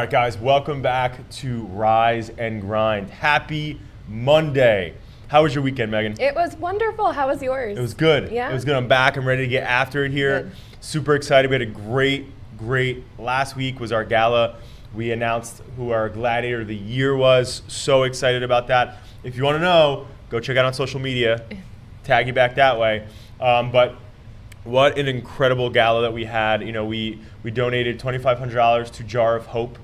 right, guys, welcome back to Rise and Grind. Happy Monday. How was your weekend, Megan? It was wonderful. How was yours? It was good. Yeah. It was good. I'm back. I'm ready to get after it here. Good. Super excited. We had a great last week was our gala. We announced who our Gladiator of the Year was. So excited about that. If you want to know, go check out on social media. Tag you back that way. But what an incredible gala that we had. You know, we donated $2,500 to Jar of Hope,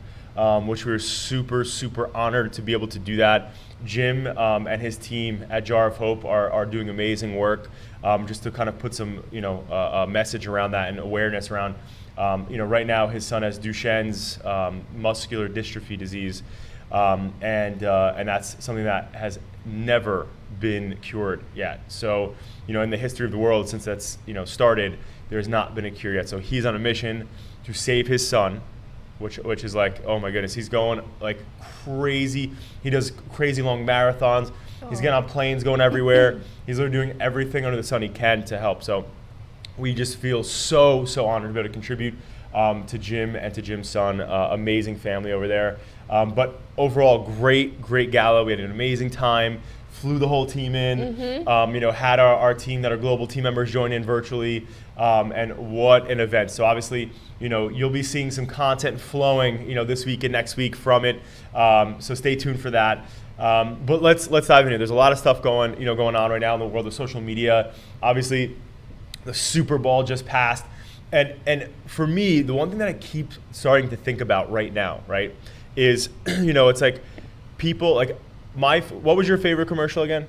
which we were super honored to be able to do that. Jim and his team at Jar of Hope are doing amazing work, just to kind of put some, a message around that and awareness around, right now his son has Duchenne's muscular dystrophy disease, and that's something that has never been cured yet. So, in the history of the world, since that's, started, there's not been a cure yet. So he's on a mission to save his son, which is like, oh my goodness, he's going like crazy. He does crazy long marathons. He's getting on planes, going everywhere. He's literally doing everything under the sun he can to help. So we just feel so honored to be able to contribute to Jim and to Jim's son. Amazing family over there. But overall, great gala. We had an amazing time. Flew the whole team in. Had our team, that our global team members join in virtually. And what an event. So obviously, you'll be seeing some content flowing, this week and next week from it. So stay tuned for that. But let's dive in here. There's a lot of stuff going on right now in the world of social media. Obviously, the Super Bowl just passed. And for me, the one thing that I keep starting to think about right now, right, is, it's like people, like, what was your favorite commercial again?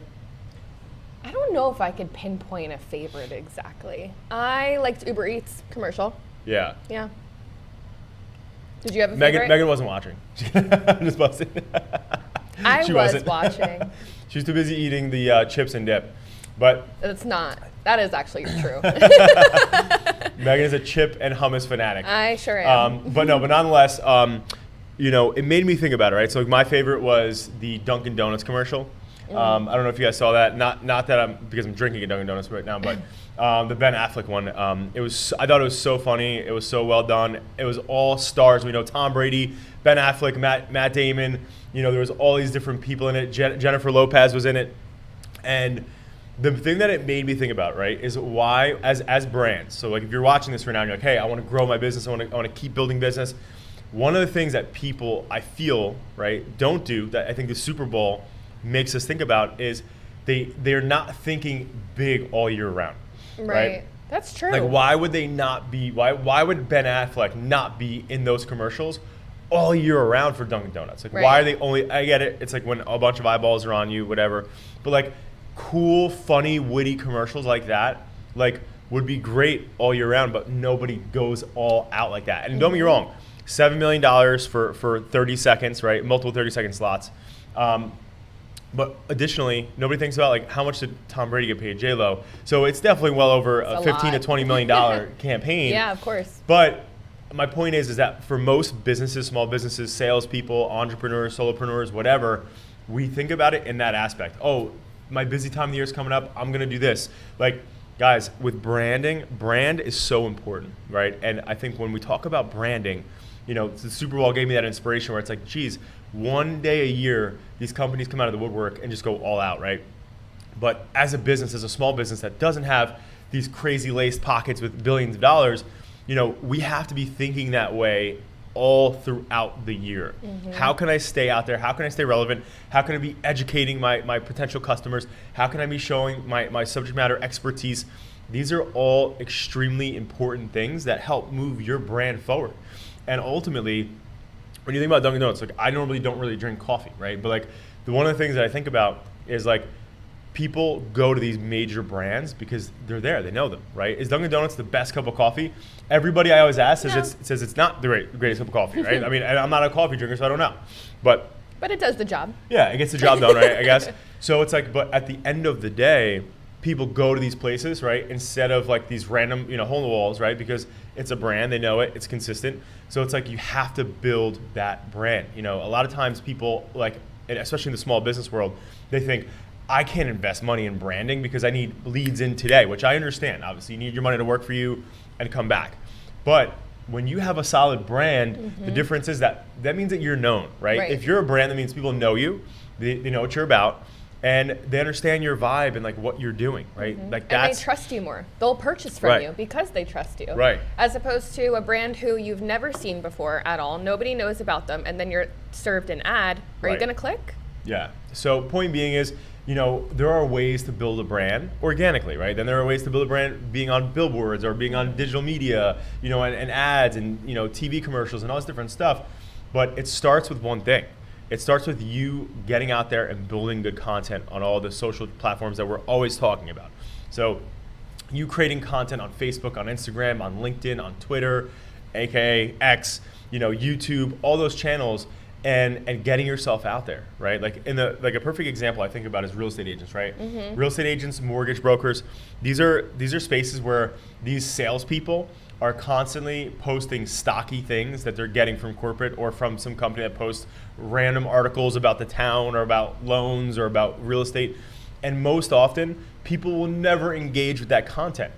I don't know if I could pinpoint a favorite exactly. I liked Uber Eats commercial. Yeah. Yeah. Did you have a favorite? Megan wasn't watching. I'm just busting. I was watching. She was too busy eating the chips and dip. But It's not. That is actually true. Megan is a chip and hummus fanatic. I sure am. But nonetheless, it made me think about it, right? So like my favorite was the Dunkin' Donuts commercial. I don't know if you guys saw that. Not that because I'm drinking a Dunkin' Donuts right now, but the Ben Affleck one. I thought it was so funny. It was so well done. It was all stars. We know Tom Brady, Ben Affleck, Matt Damon. There was all these different people in it. Jennifer Lopez was in it, and the thing that it made me think about, right, is why as brands. So like if you're watching this right now and you're like, hey, I want to grow my business. I want to keep building business. One of the things that people, I feel, right, don't do, that I think the Super Bowl makes us think about, is they're not thinking big all year round. Right? That's true. Like why would they not be, why would Ben Affleck not be in those commercials all year around for Dunkin' Donuts? Like why are they only, I get it, it's like when a bunch of eyeballs are on you, whatever. But like cool, funny, witty commercials like that, like would be great all year round, but nobody goes all out like that. And don't get me wrong, $7 million for 30 seconds, right? Multiple 30-second slots. But additionally, nobody thinks about like how much did Tom Brady get paid, J-Lo. So it's definitely well over a $15 to $20 million campaign. Yeah, of course. But my point is that for most businesses, small businesses, salespeople, entrepreneurs, solopreneurs, whatever, we think about it in that aspect. Oh, my busy time of the year is coming up. I'm going to do this. Like, guys, with branding, brand is so important, right? And I think when we talk about branding, the Super Bowl gave me that inspiration where it's like, geez, one day a year, these companies come out of the woodwork and just go all out, right? But as a business, as a small business that doesn't have these crazy laced pockets with billions of dollars, we have to be thinking that way all throughout the year. How can I stay out there? How can I stay relevant? How can I be educating my potential customers? How can I be showing my subject matter expertise? These are all extremely important things that help move your brand forward. And ultimately, when you think about Dunkin' Donuts, like I normally don't really drink coffee, right? But like one of the things that I think about is like people go to these major brands because they're there, they know them, right? Is Dunkin' Donuts the best cup of coffee? Everybody I always ask says it's not the greatest cup of coffee, right? I mean, I'm not a coffee drinker, so I don't know. But it does the job. Yeah, it gets the job done, right? I guess. So it's like, but at the end of the day, people go to these places, right? Instead of like these random, hole in the walls, right? Because it's a brand, they know it, it's consistent. So it's like you have to build that brand. A lot of times people like, especially in the small business world, they think, I can't invest money in branding because I need leads in today, which I understand. Obviously, you need your money to work for you and come back. But when you have a solid brand, the difference is that means that you're known, right? If you're a brand, that means people know you, they know what you're about, and they understand your vibe and like what you're doing, right? Like that's, and they trust you more. They'll purchase from Right. you because they trust you. Right. As opposed to a brand who you've never seen before at all. Nobody knows about them, and then you're served an ad. Are you Right. gonna click? Yeah. So point being is, you know, there are ways to build a brand organically, right? Then there are ways to build a brand being on billboards or being on digital media, you know, and ads and, you know, TV commercials and all this different stuff. But it starts with one thing. It starts with you getting out there and building good content on all the social platforms that we're always talking about. So you creating content on Facebook, on Instagram, on LinkedIn, on Twitter, aka X, you know, YouTube, all those channels, and getting yourself out there, right? Like like a perfect example I think about is real estate agents, right? Real estate agents, mortgage brokers, these are spaces where these salespeople are constantly posting stocky things that they're getting from corporate or from some company that posts random articles about the town or about loans or about real estate. And most often, people will never engage with that content.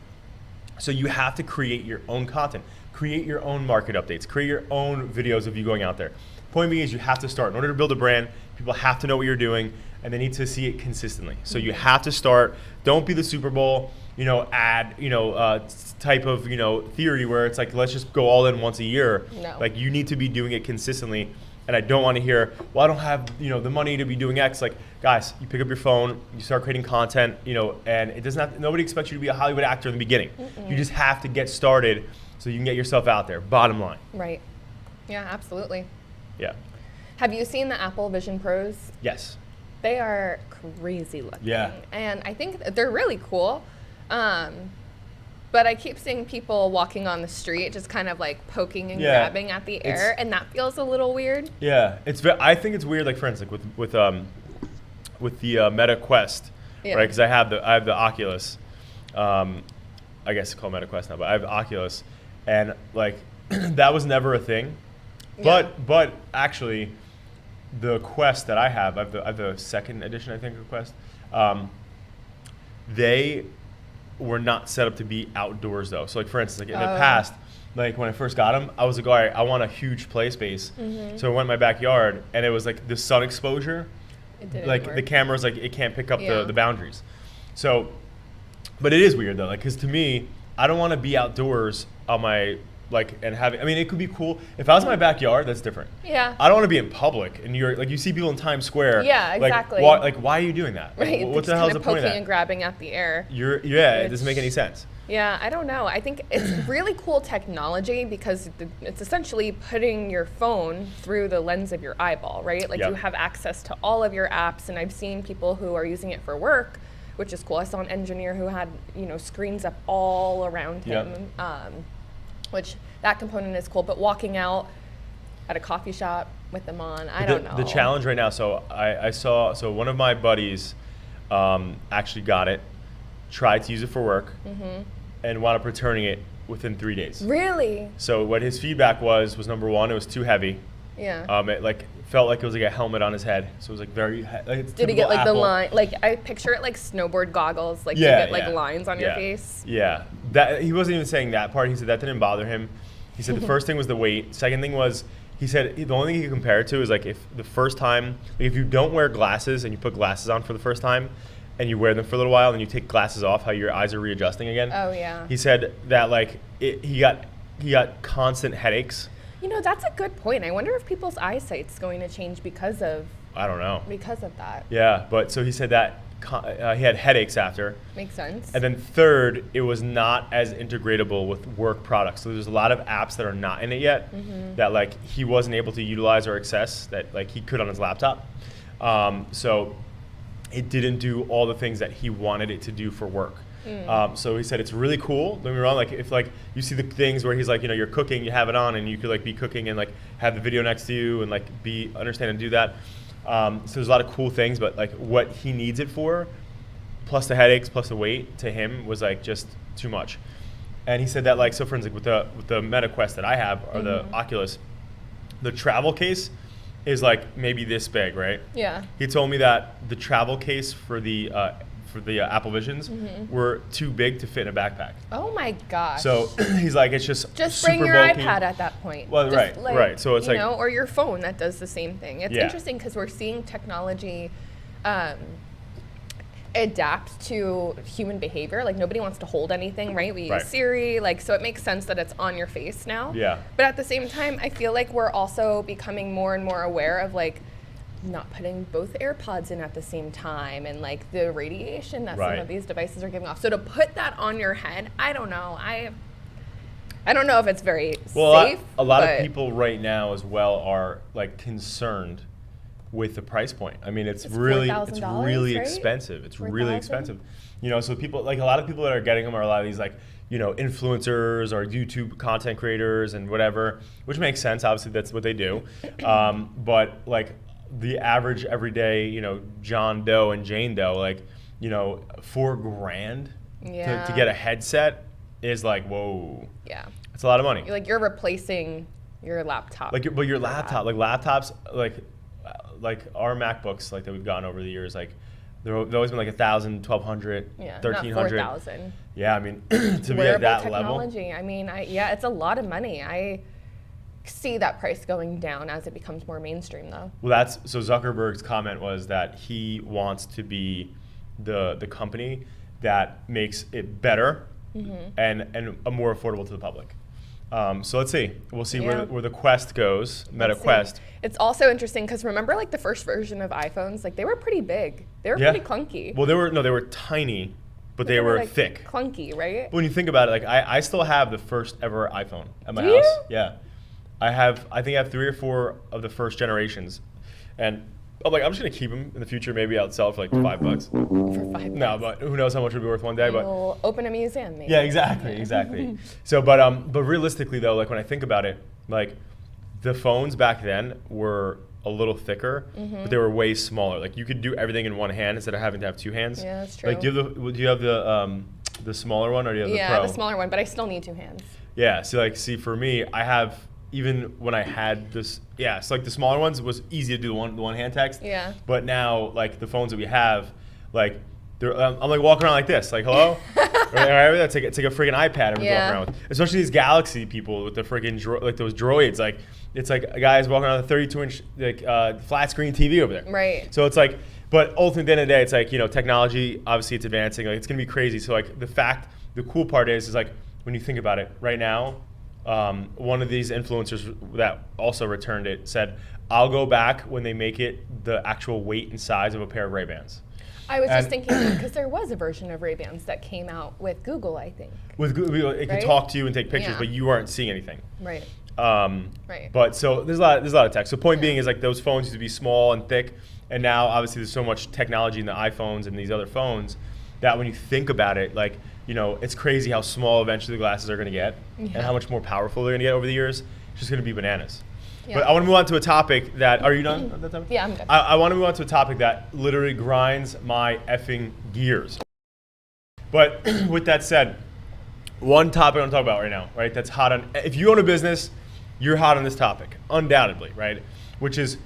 So you have to create your own content, create your own market updates, create your own videos of you going out there. Point being is you have to start. In order to build a brand, people have to know what you're doing and they need to see it consistently. So you have to start. Don't be the Super Bowl, you know, ad, you know, type of, you know, theory where it's like, let's just go all in once a year. No. Like you need to be doing it consistently. And I don't want to hear, well, I don't have, you know, the money to be doing X. Like, guys, you pick up your phone, you start creating content, you know, and it doesn't have, nobody expects you to be a Hollywood actor in the beginning. You just have to get started so you can get yourself out there. Bottom line. Right. Yeah, absolutely. Yeah. Have you seen the Apple Vision Pros? Yes. They are crazy looking. Yeah. And I think they're really cool. But I keep seeing people walking on the street just kind of like poking and Yeah. grabbing at the air, and that feels a little weird. Yeah. I think it's weird, like for instance, with the Meta Quest, Yeah. right? Because I have the Oculus. I guess it's called Meta Quest now, but I have the Oculus, and like that was never a thing. Yeah. But actually, the Quest that I have the second edition, I think, of Quest. They were not set up to be outdoors though. So like for instance, like in the past, like when I first got them, I was like, all right, I want a huge play space. So I went in my backyard, and it was like the sun exposure, It didn't like work. the camera's like it can't pick up Yeah. the boundaries. So, but it is weird though, like because to me, I don't want to be outdoors on my like and having. I mean, it could be cool if I was in my backyard. That's different. Yeah. I don't want to be in public, and you're like you see people in Times Square. Yeah, like, exactly. why are you doing that? Like, Right. what Just the hell is kind the of point of poking that? and grabbing at the air. It doesn't make any sense. Yeah, I don't know. I think it's really cool technology because it's essentially putting your phone through the lens of your eyeball, right? Like Yep. you have access to all of your apps, and I've seen people who are using it for work, which is cool. I saw an engineer who had, you know, screens up all around Yep. him, which that component is cool. But walking out at a coffee shop with them on, I don't know. The challenge right now. So I saw. So one of my buddies actually got it, tried to use it for work, and wound up returning it within 3 days. Really? So what his feedback was number one, it was too heavy. Yeah. It like felt like it was like a helmet on his head. So it was like very. Like it's Did he get typical like the Apple. line? Like I picture it like snowboard goggles, like Yeah, you get like yeah. lines on your Yeah. face. Yeah, that he wasn't even saying that part. He said that didn't bother him. He said the first thing was the weight. Second thing was he said the only thing he could compare it to is like if the first time, like if you don't wear glasses and you put glasses on for the first time, and you wear them for a little while, and you take glasses off, how your eyes are readjusting again. Oh yeah. He said that like he got constant headaches. You know, that's a good point. I wonder if people's eyesight's going to change because of I don't know. that. Yeah, but so he said that he had headaches after. Makes sense. And then third, it was not as integratable with work products. So there's a lot of apps that are not in it yet that like he wasn't able to utilize or access that like he could on his laptop. So it didn't do all the things that he wanted it to do for work. So he said it's really cool. Don't get me wrong. Like if like you see the things where he's like, you know, you're cooking, you have it on, and you could like be cooking and like have the video next to you and like understand and do that. So there's a lot of cool things, but like what he needs it for, plus the headaches, plus the weight, to him was like just too much. And he said that like so for instance with the Meta Quest that I have or the Oculus, the travel case is like maybe this big, right? Yeah. He told me that the travel case for the for the Apple Visions were too big to fit in a backpack. Oh my gosh. So he's like, it's just bring super your bulky. iPad at that point. Well, Just right. So it's you like, know, or your phone that does the same thing. It's Yeah. interesting because we're seeing technology adapt to human behavior. Like nobody wants to hold anything, right? We Right. use Siri, like so it makes sense that it's on your face now. Yeah. But at the same time, I feel like we're also becoming more and more aware of like not putting both AirPods in at the same time and like the radiation that some Right. of these devices are giving off. So to put that on your head, I don't know. I don't know if it's very safe. A lot but of people right now as well are like concerned with the price point. I mean, it's really $4,000, right? expensive. It's really 4,000? expensive. You know, so people like a lot of people that are getting them are a lot of these like, you know, influencers or YouTube content creators and whatever, which makes sense. Obviously, that's what they do. But like the average everyday, you know, John Doe and Jane Doe, like, you know, $4,000 Yeah. to get a headset is like, whoa, yeah, it's a lot of money. you're replacing your laptop. Like, but your laptop, like laptops, like our MacBooks, like that we've gotten over the years, like they've always been like 1,000, 1,200, yeah, 1,300. not 4,000. Yeah, I mean, to be Wearable at that technology. level. I mean, yeah, it's a lot of money. I see that price going down as it becomes more mainstream, though. Well, so Zuckerberg's comment was that he wants to be the company that makes it better and more affordable to the public. So let's see. We'll see Yeah. where the Quest goes, Meta Let's see. Quest. It's also interesting because remember, like the first version of iPhones, like they were pretty big. They were Yeah. pretty clunky. Well, they were tiny, but they were like, thick. clunky, right? When you think about it, like I still have the first ever iPhone at my Do house. you? Yeah, I think I have 3 or 4 of the first generations, and I'm like, I'm just gonna keep them in the future. Maybe I'll sell it for like $5. For $5. No, but who knows how much it'll be worth one day. But You'll open a museum, maybe. yeah, exactly. So, but realistically though, like when I think about it, like the phones back then were a little thicker, but they were way smaller. Like you could do everything in one hand instead of having to have 2 hands. Yeah, that's true. Like do you have the smaller one or do you have the Yeah, Pro? the smaller one, but I still need 2 hands. Yeah, see for me, I have even when I had this, it's like the smaller ones was easy to do the one hand text. Yeah. But now like the phones that we have, like they're, I'm like walking around like this, like hello. Right, it's like a freaking iPad I'm walking around with. Especially these Galaxy people with the freaking like those droids, like it's like a guy's walking around with a 32-inch like flat screen TV over there. Right. So it's like, but ultimately at the end of the day, it's like, you know, technology obviously it's advancing, like it's gonna be crazy. So like the cool part is like when you think about it, right now. One of these influencers that also returned it said, I'll go back when they make it the actual weight and size of a pair of Ray-Bans. I was just thinking, because there was a version of Ray-Bans that came out with Google, I think. With Google, it can Right? talk to you and take pictures, Yeah. but you aren't seeing anything. Right. Right. But so there's a lot of tech. So point being is like those phones used to be small and thick, and now obviously there's so much technology in the iPhones and these other phones that when you think about it, like, you know, it's crazy how small eventually the glasses are going to get and how much more powerful they're going to get over the years. It's just going to be bananas. Yeah. But I want to move on to a topic that, are you done? At that time? Yeah, I'm done. I want to move on to a topic that literally grinds my effing gears. But with that said, one topic I want to talk about right now, right? That's hot on, if you own a business, you're hot on this topic, undoubtedly, right? Which is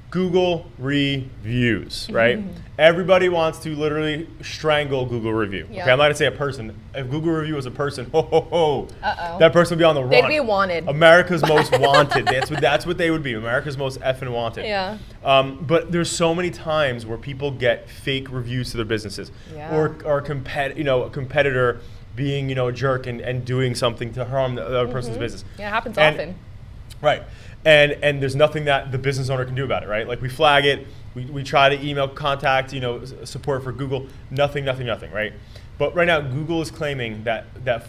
Google reviews, right? Everybody wants to literally strangle Google review. Yep. Okay, I'm not gonna say a person. If Google review was a person, ho ho ho, Uh-oh. that person would be on the run. They'd be wanted. America's most wanted. That's what they would be. America's most effing wanted. Yeah. But there's so many times where people get fake reviews to their businesses, Yeah. or a competitor being a jerk and doing something to harm the other person's business. Yeah, it happens And- often. Right. And there's nothing that the business owner can do about it, right? Like we flag it, we try to email contact, support for Google, nothing, right? But right now, Google is claiming that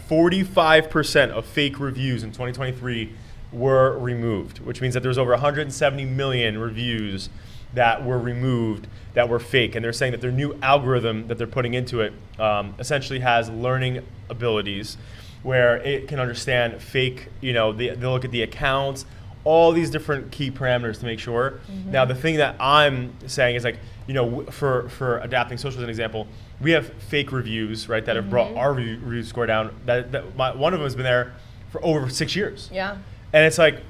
45% of fake reviews in 2023 were removed, which means that there's over 170 million reviews that were removed that were fake. And they're saying that their new algorithm that they're putting into it essentially has learning abilities where it can understand fake, they'll look at the accounts, all these different key parameters to make sure. Now, the thing that I'm saying is like, for adapting social as an example, we have fake reviews, right, that have brought our review score down. One of them has been there for over 6 years. Yeah. And it's like,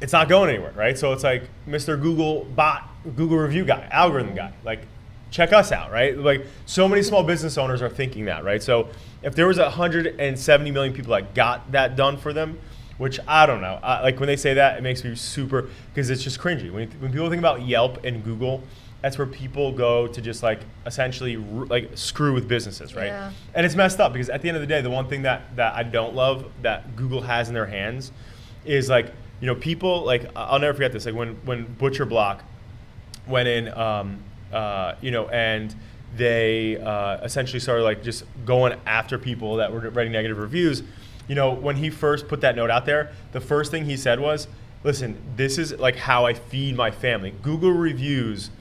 it's not going anywhere, right? So it's like Mr. Google bot, Google review guy, algorithm guy. Like, check us out, right? Like so many small business owners are thinking that, right? So if there was 170 million people that got that done for them, which I don't know, like when they say that, it makes me super, because it's just cringy. When people think about Yelp and Google, that's where people go to just like essentially like screw with businesses, right? Yeah. And it's messed up because at the end of the day, the one thing that I don't love that Google has in their hands is like, you know, people like, I'll never forget this, like when Butcher Block went in, you know, and they essentially started like just going after people that were writing negative reviews. You know, when he first put that note out there, the first thing he said was, listen, this is like how I feed my family. Google reviews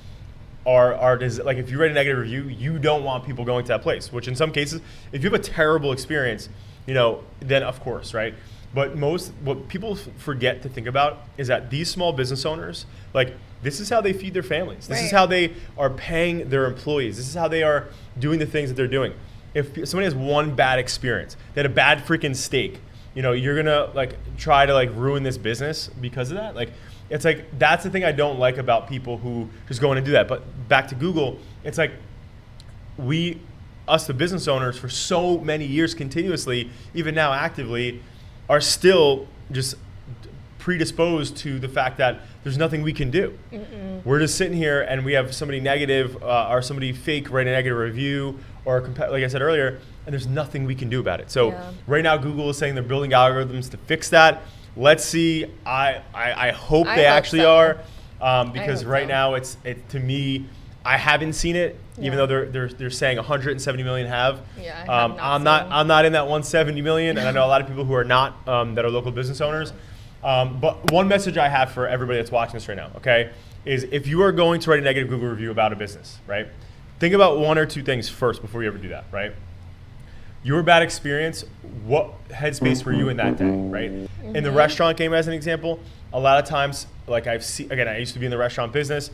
are like, if you write a negative review, you don't want people going to that place, which in some cases, if you have a terrible experience, you know, then of course, right? But what people forget to think about is that these small business owners, like, this is how they feed their families. This is how they are paying their employees. This is how they are doing the things that they're doing. If somebody has one bad experience, they had a bad freaking steak, you know, you're gonna like try to like ruin this business because of that. Like, it's like, that's the thing I don't like about people who just go in and do that. But back to Google, it's like us the business owners for so many years continuously, even now actively, are still just predisposed to the fact that there's nothing we can do. We're just sitting here and we have somebody negative or somebody fake write a negative review or like I said earlier, and there's nothing we can do about it. So right now Google is saying they're building algorithms to fix that. Let's see. I hope they actually are, because right now it's to me, I haven't seen it, even though they're saying 170 million have. Yeah, I'm not in that 170 million, and I know a lot of people who are not that are local business owners. But one message I have for everybody that's watching this right now, okay, is if you are going to write a negative Google review about a business, right, think about one or two things first before you ever do that, right? Your bad experience, what headspace were you in that day, right? In the restaurant game, as an example, a lot of times, like I've seen, again, I used to be in the restaurant business,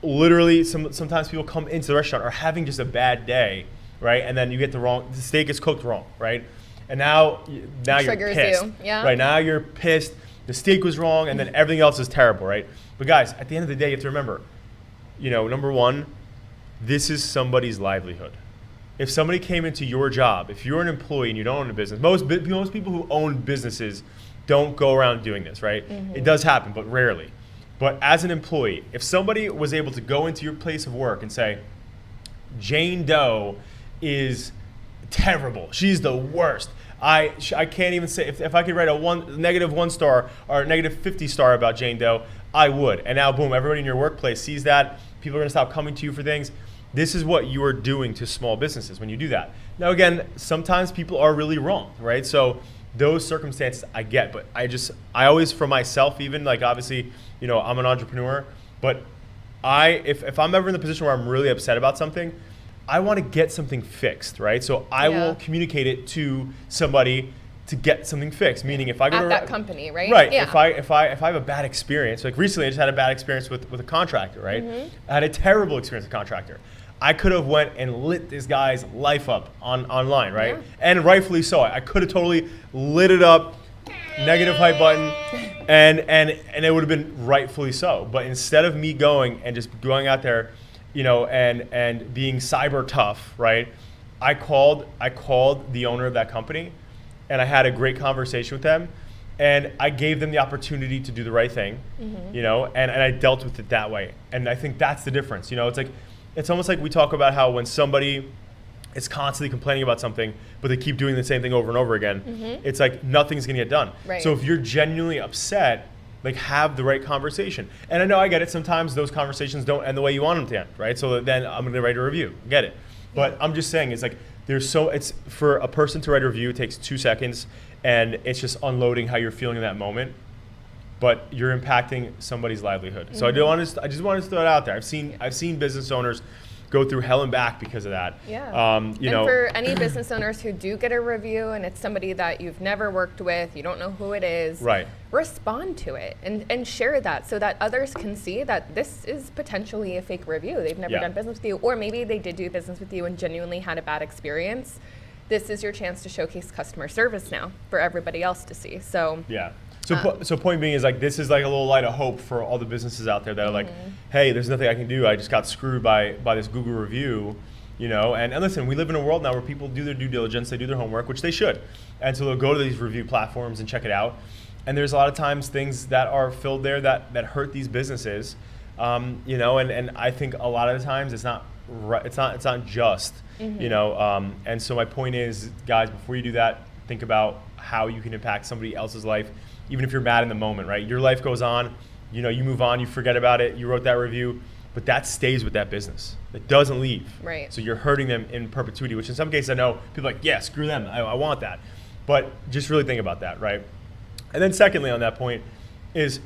literally sometimes people come into the restaurant are having just a bad day, right? And then you get the steak is cooked wrong, right? And now you're pissed. Right, now you're pissed. The steak was wrong, and then everything else is terrible, right? But guys, at the end of the day, you have to remember, you know, number one, this is somebody's livelihood. If somebody came into your job, if you're an employee and you don't own a business, most people who own businesses don't go around doing this, right? It does happen, but rarely. But as an employee, if somebody was able to go into your place of work and say, Jane Doe is terrible, she's the worst, I can't even say, if I could write a -1 star or a -50 star about Jane Doe, I would. And now, boom, everybody in your workplace sees that. People are gonna stop coming to you for things. This is what you are doing to small businesses when you do that. Now, again, sometimes people are really wrong, right? So those circumstances I get, but I always, for myself even, like obviously, you know, I'm an entrepreneur, but if I'm ever in the position where I'm really upset about something, I want to get something fixed, right? So I will communicate it to somebody to get something fixed. Meaning, if I go at to that company, right? Right. Yeah. If I have a bad experience, like recently, I just had a bad experience with a contractor, right? I had a terrible experience with a contractor. I could have went and lit this guy's life up online, right? Yeah. And rightfully so. I could have totally lit it up, negative hype button, and it would have been rightfully so. But instead of me going and just going out there, you know, and being cyber tough, right? I called the owner of that company, and I had a great conversation with them, and I gave them the opportunity to do the right thing, you know, and I dealt with it that way. And I think that's the difference. You know, it's almost like we talk about how when somebody is constantly complaining about something, but they keep doing the same thing over and over again, it's like nothing's gonna get done. Right. So if you're genuinely upset, like, have the right conversation. And I know, I get it, sometimes those conversations don't end the way you want them to end, right? So then I'm gonna write a review, get it. But I'm just saying, it's like, it's for a person to write a review, it takes 2 seconds, and it's just unloading how you're feeling in that moment. But you're impacting somebody's livelihood. So I just wanted to throw it out there. I've seen business owners go through hell and back because of that. Yeah. You and know, for any business owners who do get a review and it's somebody that you've never worked with, you don't know who it is, right, respond to it and share that so that others can see that this is potentially a fake review. They've never done business with you, or maybe they did do business with you and genuinely had a bad experience. This is your chance to showcase customer service now for everybody else to see. So yeah. So point being is like, this is like a little light of hope for all the businesses out there that are like, hey, there's nothing I can do. I just got screwed by this Google review, you know. And listen, we live in a world now where people do their due diligence, they do their homework, which they should. And so they'll go to these review platforms and check it out. And there's a lot of times things that are filled there that hurt these businesses, you know. And I think a lot of the times it's not just, you know. And so my point is, guys, before you do that, think about how you can impact somebody else's life. Even if you're mad in the moment, right? Your life goes on, you know, you move on, you forget about it, you wrote that review, but that stays with that business. It doesn't leave. Right. So you're hurting them in perpetuity, which in some cases I know people are like, yeah, screw them, I want that. But just really think about that, right? And then secondly on that point is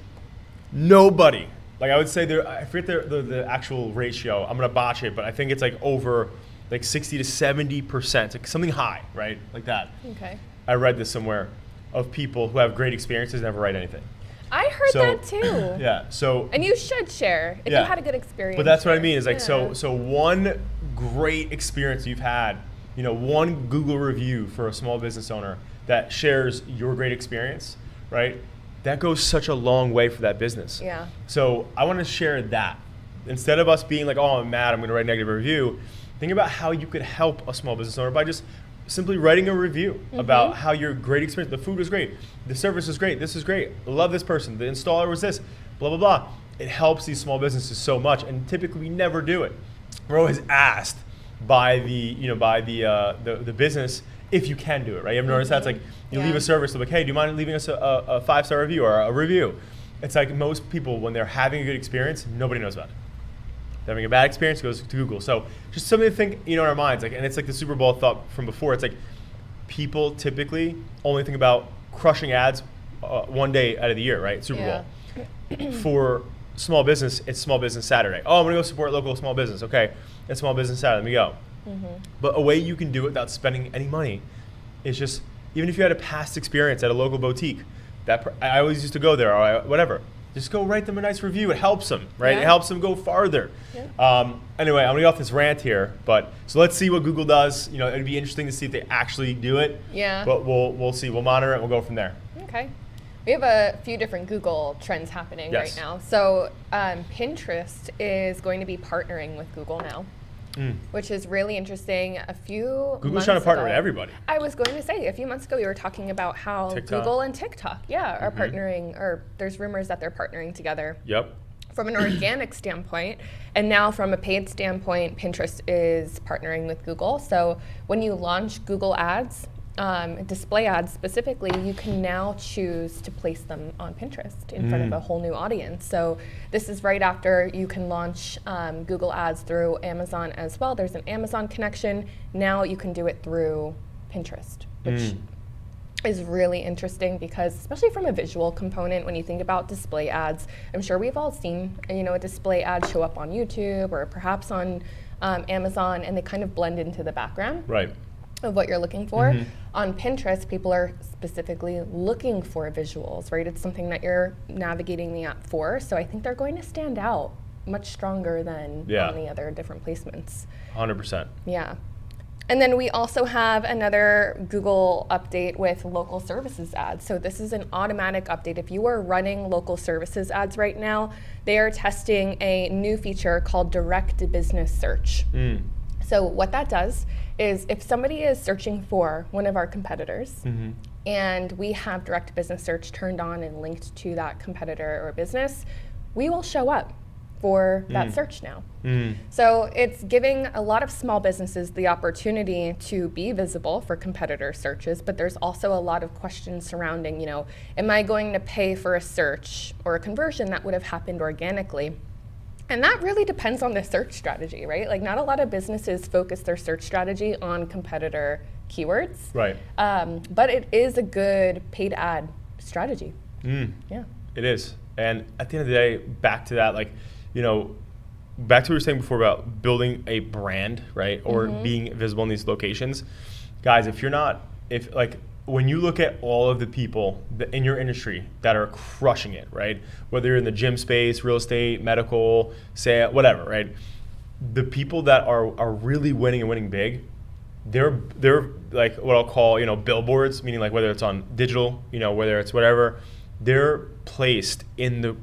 nobody, like I would say I forget the actual ratio, I'm gonna botch it, but I think it's like over like 60 to 70%, like something high, right? Like that. Okay. I read this somewhere, of people who have great experiences never write anything. I heard that too. Yeah. So. And you should share if you had a good experience. But that's what I mean is like, so one great experience you've had, you know, one Google review for a small business owner that shares your great experience, right? That goes such a long way for that business. Yeah. So I want to share that. Instead of us being like, oh, I'm mad, I'm going to write a negative review, think about how you could help a small business owner by just simply writing a review about how your great experience, the food was great, the service was great, this is great, love this person, the installer was this, blah, blah, blah. It helps these small businesses so much, and typically we never do it. We're always asked by the business if you can do it, right? You ever notice that? It's like you leave a service, they're like, hey, do you mind leaving us a 5-star review or a review? It's like most people, when they're having a good experience, nobody knows about it. Having a bad experience goes to Google. So just something to think, you know, in our minds. Like, and it's like the Super Bowl thought from before. It's like people typically only think about crushing ads one day out of the year, right? Super Bowl. For small business, it's Small Business Saturday. Oh, I'm gonna go support local small business. Okay, it's Small Business Saturday. Let me go. But a way you can do it without spending any money is just, even if you had a past experience at a local boutique, I always used to go there or whatever. Just go write them a nice review. It helps them, right? It helps them go farther. Anyway, I'm gonna get off this rant here, but so let's see what Google does. You know, it'd be interesting to see if they actually do it. Yeah. But we'll see. We'll monitor it. We'll go from there. Okay. We have a few different Google trends happening right now. So Pinterest is going to be partnering with Google now. Which is really interesting. Google's trying to partner with everybody. I was going to say, a few months ago, we were talking about how TikTok. Google and TikTok, are partnering, or there's rumors that they're partnering together. Yep. From an organic standpoint, and now from a paid standpoint, Pinterest is partnering with Google. So when you launch Google Ads, display ads specifically, you can now choose to place them on Pinterest in front of a whole new audience. So this is right after you can launch Google Ads through Amazon as well. There's an Amazon connection. Now you can do it through Pinterest, which is really interesting because, especially from a visual component, when you think about display ads, I'm sure we've all seen, you know, a display ad show up on YouTube or perhaps on Amazon, and they kind of blend into the background. Right. Of what you're looking for. On Pinterest, people are specifically looking for visuals, right? It's something that you're navigating the app for. So I think they're going to stand out much stronger than on the other different placements. 100%. Yeah. And then we also have another Google update with local services ads. So this is an automatic update. If you are running local services ads right now, they are testing a new feature called direct business search. So what that does is if somebody is searching for one of our competitors and we have direct business search turned on and linked to that competitor or business, we will show up for that search now. So it's giving a lot of small businesses the opportunity to be visible for competitor searches, but there's also a lot of questions surrounding, you know, am I going to pay for a search or a conversion that would have happened organically? And that really depends on the search strategy, right? Like, not a lot of businesses focus their search strategy on competitor keywords. Right. But it is a good paid ad strategy. Yeah. It is. And at the end of the day, back to that, like, you know, back to what we were saying before about building a brand, right? Or being visible in these locations. Guys, when you look at all of the people in your industry that are crushing it, right? Whether you're in the gym space, real estate, medical, whatever, right? The people that are really winning and winning big, they're like what I'll call, you know, billboards, meaning like whether it's on digital, you know, whether it's whatever, they're placed in the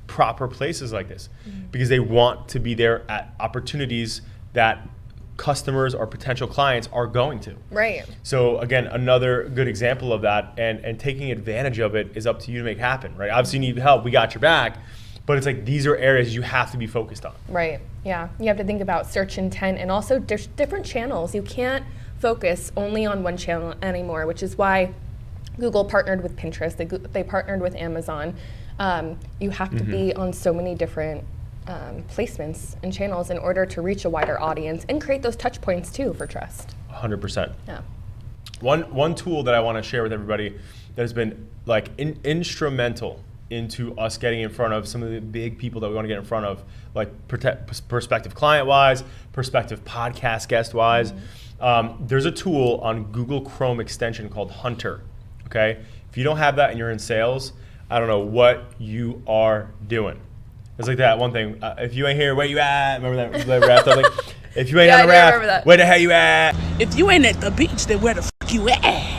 proper places like this because they want to be there at opportunities that customers or potential clients are going to. Right. So again, another good example of that, and taking advantage of it is up to you to make happen, right? Obviously you need help, we got your back, but it's like these are areas you have to be focused on. Right, yeah. You have to think about search intent and also different channels. You can't focus only on one channel anymore, which is why Google partnered with Pinterest, they partnered with Amazon. You have to be on so many different placements and channels in order to reach a wider audience and create those touch points too for trust. 100%. Yeah. One tool that I want to share with everybody that has been like instrumental into us getting in front of some of the big people that we want to get in front of, like prospective client-wise, prospective podcast guest-wise. There's a tool on Google Chrome extension called Hunter, okay? If you don't have that and you're in sales, I don't know what you are doing. It's like that one thing, if you ain't here, where you at? Remember that raft? I was like, if you ain't on the raft, where the hell you at? If you ain't at the beach, then where the fuck you at?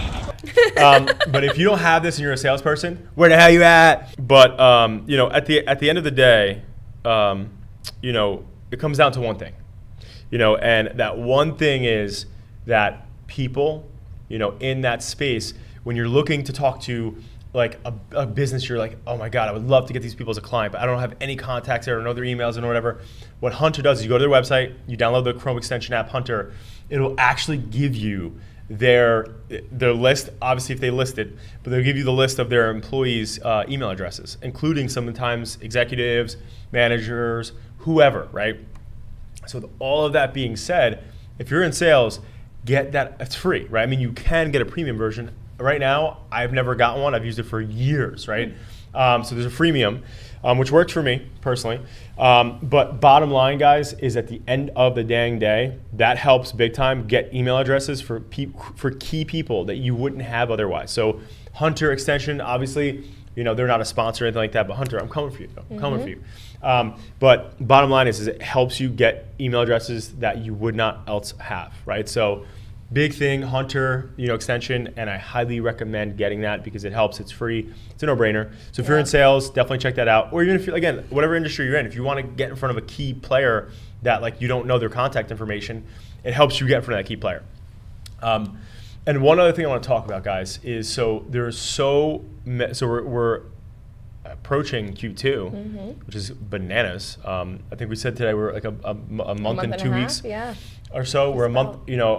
But if you don't have this and you're a salesperson, where the hell you at? But you know, at the end of the day, you know, it comes down to one thing, you know, and that one thing is that people, you know, in that space, when you're looking to talk to like a business, you're like, oh my God, I would love to get these people as a client, but I don't have any contacts there or know their emails or whatever. What Hunter does is you go to their website, you download the Chrome extension app Hunter, it'll actually give you their list, obviously if they list it, but they'll give you the list of their employees' email addresses, including sometimes executives, managers, whoever, right? So with all of that being said, if you're in sales, get that, it's free, right? I mean, you can get a premium version. Right now, I've never gotten one. I've used it for years, right? So there's a freemium, which works for me personally. But bottom line, guys, is at the end of the dang day, that helps big time get email addresses for key people that you wouldn't have otherwise. So Hunter extension, obviously, you know, they're not a sponsor or anything like that, but Hunter, I'm coming for you. I'm coming for you. But bottom line is it helps you get email addresses that you would not else have, right? So big thing, Hunter, you know, extension, and I highly recommend getting that because it helps. It's free. It's a no-brainer. So if you're in sales, definitely check that out. Or even if you're, again, whatever industry you're in, if you want to get in front of a key player that like you don't know their contact information, it helps you get in front of that key player. And one other thing I want to talk about, guys, is so we're approaching Q2, which is bananas. I think we said today we're like a month and 2 weeks. Yeah. Or so. We're a month, you know,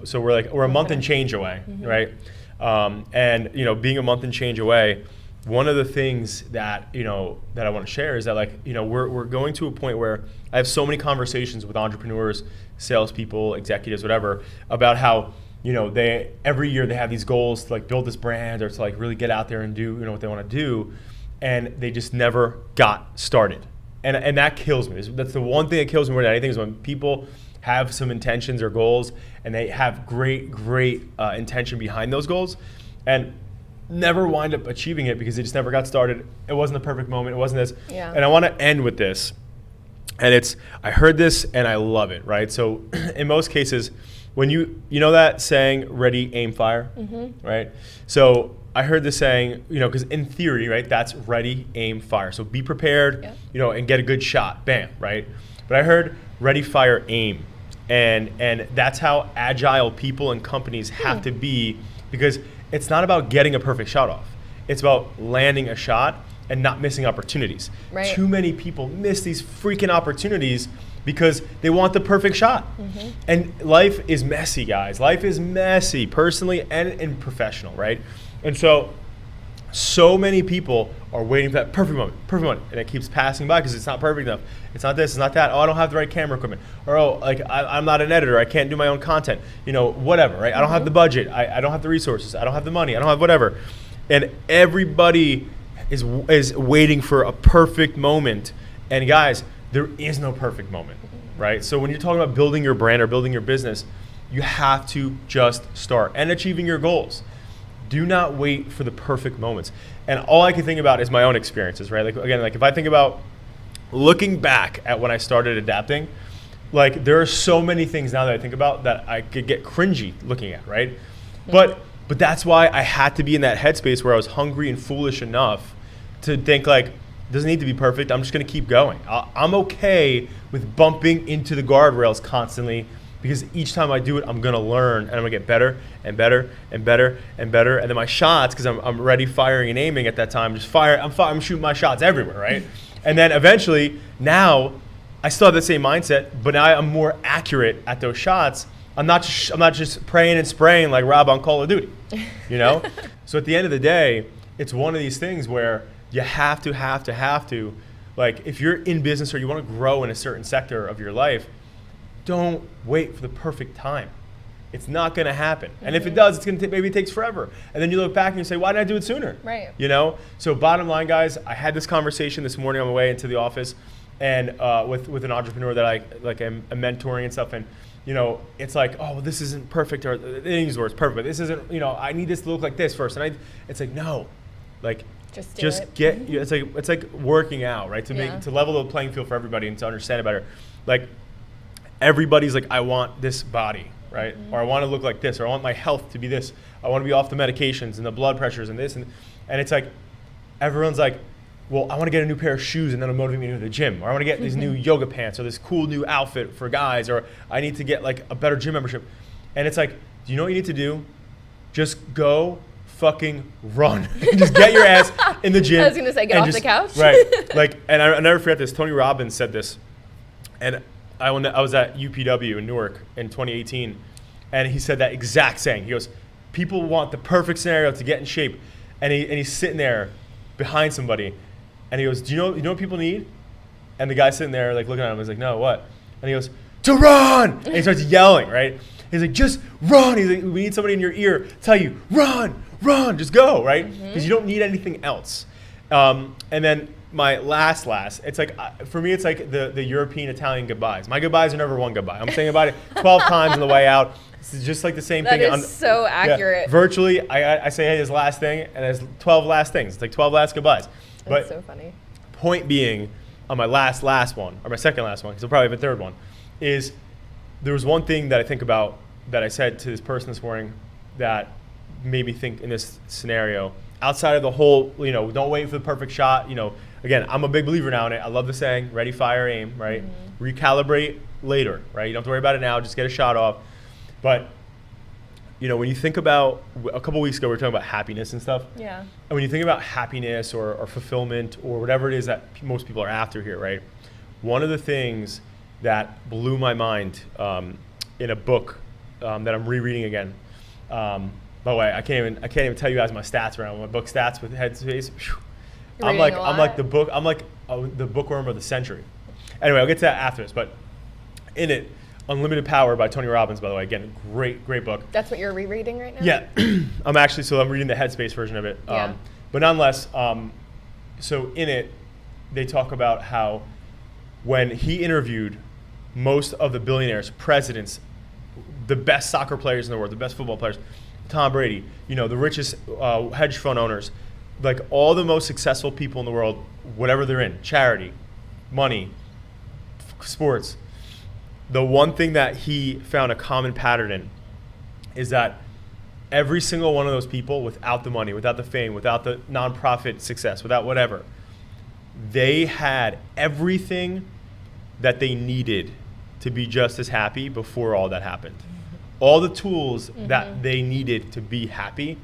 so we're a month and change away, right? And you know, being a month and change away, one of the things that, you know, that I want to share is that, like, you know, we're going to a point where I have so many conversations with entrepreneurs, salespeople, executives, whatever, about how, you know, every year they have these goals to like build this brand or to like really get out there and do, you know, what they want to do, and they just never got started. And that kills me. That's the one thing that kills me more than anything, is when people have some intentions or goals and they have great intention behind those goals and never wind up achieving it because they just never got started. It wasn't the perfect moment. It wasn't this. Yeah. And I want to end with this. And I heard this and I love it, right? So in most cases, when you know that saying, ready, aim, fire, right? So I heard this saying, you know, because in theory, right, that's ready, aim, fire. So be prepared, you know, and get a good shot, bam, right? But I heard ready, fire, aim. And that's how agile people and companies have to be, because it's not about getting a perfect shot off. It's about landing a shot and not missing opportunities. Right. Too many people miss these freaking opportunities because they want the perfect shot. And life is messy, guys. Life is messy, personally and in professional, right? And so many people are waiting for that perfect moment, and it keeps passing by because it's not perfect enough. It's not this, it's not that. Oh, I don't have the right camera equipment. Or, oh, like I'm not an editor. I can't do my own content. You know, whatever, right? I don't have the budget. I don't have the resources. I don't have the money. I don't have whatever. And everybody is waiting for a perfect moment. And guys, there is no perfect moment, right? So when you're talking about building your brand or building your business, you have to just start and achieving your goals. Do not wait for the perfect moments. And all I can think about is my own experiences, right? Like, again, like if I think about looking back at when I started adapting, like there are so many things now that I think about that I could get cringy looking at, right? But But that's why I had to be in that headspace where I was hungry and foolish enough to think like, it doesn't need to be perfect. I'm just going to keep going. I'm okay with bumping into the guardrails constantly, because each time I do it, I'm going to learn, and I'm going to get better and better and better and better. And then my shots, because I'm ready firing and aiming at that time, just fire. I'm shooting my shots everywhere, right? And then eventually, now I still have the same mindset, but now I'm more accurate at those shots. I'm not just praying and spraying like Rob on Call of Duty, you know? So at the end of the day, it's one of these things where you have to, like, if you're in business or you want to grow in a certain sector of your life, don't wait for the perfect time. It's not going to happen. And if it does, it's going to maybe it takes forever. And then you look back and you say, why didn't I do it sooner? Right. You know? So bottom line, guys, I had this conversation this morning on my way into the office, and with an entrepreneur that I'm mentoring and stuff. And, you know, it's like, oh, well, this isn't perfect, or they didn't use the words perfect, but this isn't, you know, I need this to look like this first. And it's like, no, like, just get, it's like working out, right? To level the playing field for everybody and to understand it better. Like, everybody's like, I want this body, right? Or I want to look like this, or I want my health to be this. I want to be off the medications and the blood pressures and this. And it's like, everyone's like, well, I want to get a new pair of shoes and that'll motivate me to go to the gym. Or I want to get these new yoga pants, or this cool new outfit for guys, or I need to get like a better gym membership. And it's like, do you know what you need to do? Just go fucking run. Just get your ass in the gym. I was going to say, get off the couch. Right. Like, and I never forget this. Tony Robbins said this. And I was at UPW in Newark in 2018. And he said that exact saying. He goes, people want the perfect scenario to get in shape. And he's sitting there behind somebody. And he goes, do you know what people need? And the guy sitting there like looking at him, he's like, no, what? And he goes, to run! And he starts yelling, right? He's like, just run! He's like, we need somebody in your ear tell you, run, just go, right? Because you don't need anything else. And then my last, it's like, for me, it's like the European Italian goodbyes. My goodbyes are never one goodbye. I'm saying about it 12 times on the way out. It's just like the same thing. That is so accurate. Yeah, virtually, I say, hey, his last thing, and there's 12 last things. It's like 12 last goodbyes. That's so funny. Point being, on my last one, or my second last one, because I'll probably have a third one, is there was one thing that I think about that I said to this person this morning that made me think in this scenario, outside of the whole, you know, don't wait for the perfect shot. You know, again, I'm a big believer now in it. I love the saying, ready, fire, aim, right? Recalibrate later, right? You don't have to worry about it now. Just get a shot off. But, you know, when you think about, a couple weeks ago we were talking about happiness and stuff. Yeah. And when you think about happiness or fulfillment or whatever it is that most people are after here, right? One of the things that blew my mind in a book that I'm rereading again. By the way, I can't even tell you guys my stats around my book stats with Headspace. I'm like the bookworm of the century. Anyway, I'll get to that after this. But in it, Unlimited Power by Tony Robbins, by the way, again, great book. That's what you're rereading right now? Yeah, I'm reading the Headspace version of it. Yeah. But nonetheless, so in it, they talk about how when he interviewed most of the billionaires, presidents, the best soccer players in the world, the best football players, Tom Brady, you know, the richest hedge fund owners, like all the most successful people in the world, whatever they're in, charity, money, sports, the one thing that he found a common pattern in is that every single one of those people, without the money, without the fame, without the nonprofit success, without whatever, they had everything that they needed to be just as happy before all that happened. All the tools that they needed to be happy,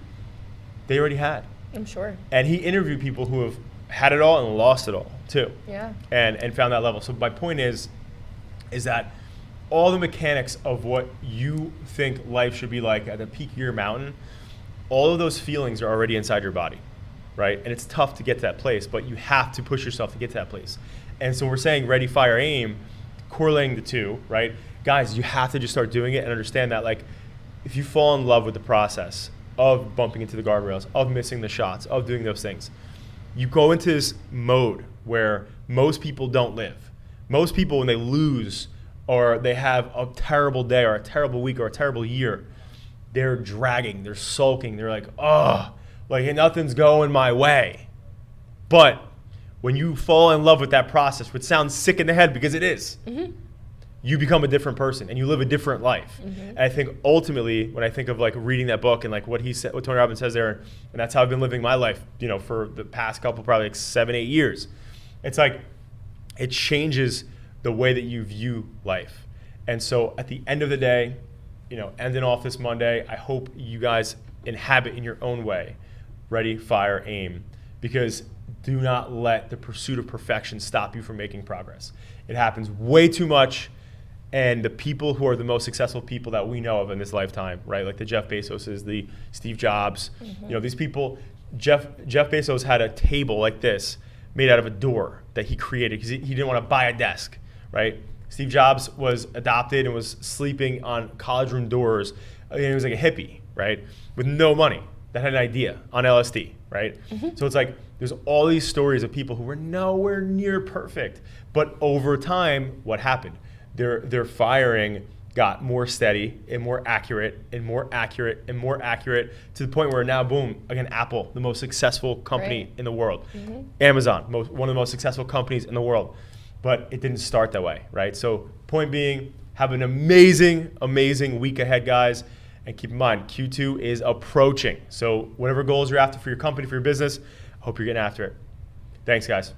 they already had. I'm sure. And he interviewed people who have had it all and lost it all too. Yeah. And found that level. So my point is that all the mechanics of what you think life should be like at the peak of your mountain, all of those feelings are already inside your body, right? And it's tough to get to that place, but you have to push yourself to get to that place. And so we're saying ready, fire, aim, correlating the two, right? Guys, you have to just start doing it and understand that, like, if you fall in love with the process of bumping into the guardrails, of missing the shots, of doing those things, you go into this mode where most people don't live. Most people, when they lose or they have a terrible day or a terrible week or a terrible year, they're dragging, they're sulking, they're like, oh, like nothing's going my way. But when you fall in love with that process, which sounds sick in the head because it is, you become a different person and you live a different life. And I think ultimately, when I think of like reading that book and like what he said, what Tony Robbins says there, and that's how I've been living my life, you know, for the past couple, probably like 7-8 years. It's like, it changes the way that you view life. And so at the end of the day, you know, ending off this Monday, I hope you guys inhabit in your own way, ready, fire, aim, because do not let the pursuit of perfection stop you from making progress. It happens way too much. And the people who are the most successful people that we know of in this lifetime, right? Like the Jeff Bezoses, the Steve Jobs, you know, these people, Jeff Bezos had a table like this made out of a door that he created because he didn't want to buy a desk, right? Steve Jobs was adopted and was sleeping on college room doors. I mean, he was like a hippie, right? With no money that had an idea on LSD, right? So it's like, there's all these stories of people who were nowhere near perfect. But over time, what happened? Their firing got more steady and more accurate and more accurate and more accurate to the point where now, boom, again, Apple, the most successful company in the world. Amazon, one of the most successful companies in the world. But it didn't start that way, right? So point being, have an amazing, amazing week ahead, guys. And keep in mind, Q2 is approaching. So whatever goals you're after for your company, for your business, I hope you're getting after it. Thanks, guys.